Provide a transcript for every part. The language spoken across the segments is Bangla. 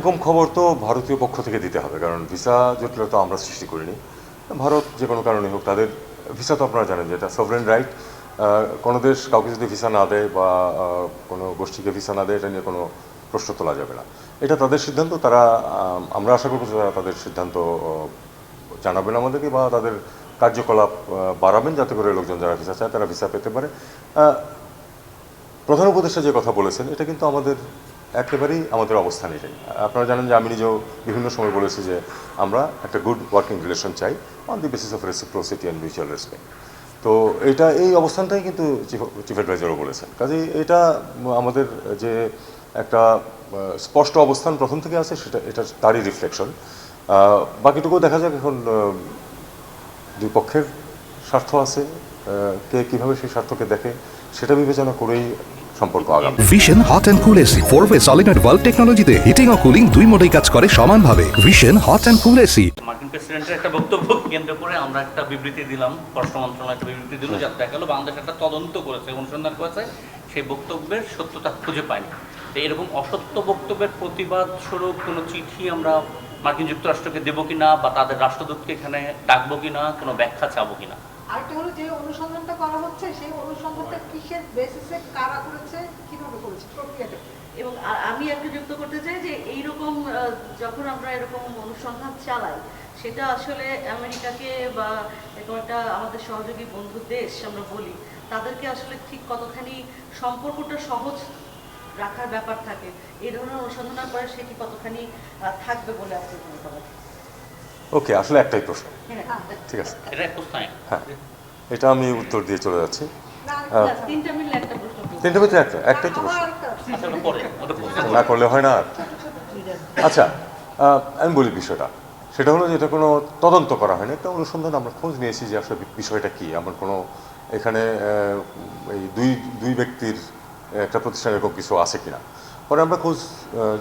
এরকম খবর তো ভারতীয় পক্ষ থেকে দিতে হবে, কারণ ভিসা জটিলতা আমরা সৃষ্টি করিনি। ভারত যে কোনো কারণে হোক, তাদের ভিসা তো আপনারা জানেন যে এটা সভরেন রাইট। কোনো দেশ কাউকে যদি ভিসা না দেয় বা কোনো গোষ্ঠীকে ভিসা না দেয়, এটা নিয়ে কোনো প্রশ্ন তোলা যাবে না। এটা তাদের সিদ্ধান্ত। তারা আমরা আশা করব যে তারা তাদের সিদ্ধান্ত জানাবেন আমাদেরকে, বা তাদের কার্যকলাপ বাড়াবেন, যাতে করে লোকজন যারা ভিসা চায় তারা ভিসা পেতে পারে। প্রধান উপদেষ্টা যে কথা বলেছেন, এটা কিন্তু একেবারেই আমাদের অবস্থান এটাই। আপনারা জানেন যে আমি নিজেও বিভিন্ন সময় বলেছি যে আমরা একটা গুড ওয়ার্কিং রিলেশন চাই on the basis of reciprocity and mutual respect. তো এই অবস্থানটাই কিন্তু চিফ অ্যাডভাইজারও বলেছেন। কাজেই এটা আমাদের যে একটা স্পষ্ট অবস্থান প্রথম থেকে আছে, এটা তারই রিফ্লেকশন। বাকিটুকু দেখা যাক। এখন দুই পক্ষের স্বার্থ আছে, কে কীভাবে সেই স্বার্থকে দেখে সেটা বিবেচনা করেই সম্পর্ক আগামী। Vision hot and cool AC 4-ওয়ে সলিনয়েড ভালভ টেকনোলজিতে হিটিং ও কুলিং দুই মোডেই কাজ করে সমানভাবে। Vision hot and cool AC. মার্কিন প্রেসিডেন্টের একটা বক্তব্য কেন্দ্র করে আমরা একটা বিবৃতি দিলাম, পররাষ্ট্র মন্ত্রণালয় একটা বিবৃতি দিল, যাতে দেখা গেলো বাংলাদেশ একটা তদন্ত করেছে, অনুসন্ধান করেছে, সেই বক্তব্যের সত্যতা খুঁজে পায়নি। তো এরকম অসত্য বক্তব্যের প্রতিবাদ স্বরূপ কোনো চিঠি আমরা মার্কিন যুক্তরাষ্ট্রকে দেবো কিনা, বা তাদের রাষ্ট্রদূতকে এখানে ডাকবো কিনা, কোনো ব্যাখ্যা চাবো কিনা। আরেকটা হলো যে অনুসন্ধানটা করা হচ্ছে, সেই অনুসন্ধানটা কিসের বেসিসে কারা করেছে, কিভাবে করেছে, প্রক্রিয়াটা কি? এবং আমি একটা যুক্ত করতে চাই যে এইরকম যখন আমরা এরকম অনুসন্ধান চালাই, সেটা আসলে আমেরিকাকে বা এরকম একটা আমাদের সহযোগী বন্ধু দেশ আমরা বলি, তাদেরকে আসলে ঠিক কতখানি সম্পর্কটা সহজ রাখার ব্যাপার থাকে। এই ধরনের অনুসন্ধানের পরে সেটি কতখানি থাকবে বলে আপনি মনে করেন? ওকে, আসলে একটাই প্রশ্ন। ঠিক আছে, হ্যাঁ, এটা আমি উত্তর দিয়ে চলে যাচ্ছি। তিনটা মিলে একটা প্রশ্ন, তিনটা ভিতরে একটাই তো প্রশ্ন, না করলে হয় না। আচ্ছা, আমি বলি বিষয়টা। সেটা হলো যে এটা কোনো তদন্ত করা হয়নি, একটা অনুসন্ধান। আমরা খোঁজ নিয়েছি যে আসলে বিষয়টা কী। আমার কোনো এখানে এই দুই ব্যক্তির একটা প্রতিষ্ঠান এরকম কিছু আছে কিনা। পরে আমরা খোঁজ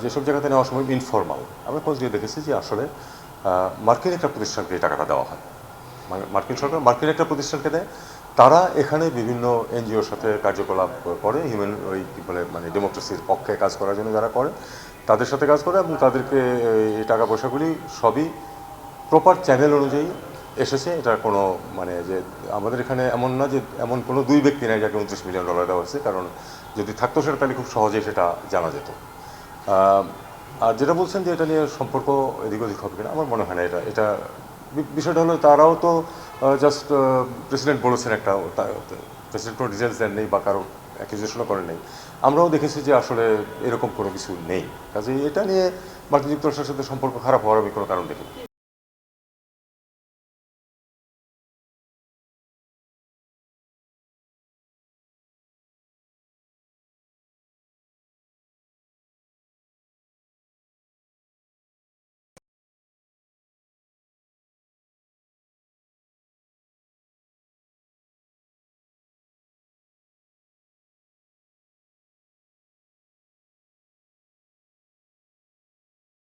যেসব জায়গাতে নেওয়ার সময় ইনফর্মাল, আমরা খোঁজ নিয়ে দেখেছি যে আসলে মার্কিন একটা প্রতিষ্ঠানকে এই টাকাটা দেওয়া হয়। মার্কিন সরকার মার্কিন একটা প্রতিষ্ঠানকে দেয়, তারা এখানে বিভিন্ন এনজিওর সাথে কার্যকলাপ করে, কী বলে মানে ডেমোক্রেসির পক্ষে কাজ করার জন্য যারা করে তাদের সাথে কাজ করে, এবং তাদেরকে এই টাকা পয়সাগুলি সবই প্রপার চ্যানেল অনুযায়ী এসেছে। এটা কোনো মানে যে আমাদের এখানে এমন না যে এমন কোনো দুই ব্যক্তি নেই যাকে $29 মিলিয়ন দেওয়া হয়েছে, কারণ যদি থাকতো সেটা তাহলে খুব সহজেই সেটা জানা যেত। আর যেটা বলছেন যে এটা নিয়ে সম্পর্ক এদিক ওদিক হবে কিনা, আমার মনে হয় না। এটা বিষয়টা হলো তারাও তো জাস্ট প্রেসিডেন্ট বলেছেন একটা, প্রেসিডেন্ট কোনো ডিটেলস দেন নেই বা কারো অ্যাকিউজেশনও করেন নেই। আমরাও দেখেছি যে আসলে এরকম কোনো কিছু নেই। কাজে এটা নিয়ে মার্কিন যুক্তরাষ্ট্রের সাথে সম্পর্ক খারাপ হওয়ার আমি কোনো কারণ দেখি।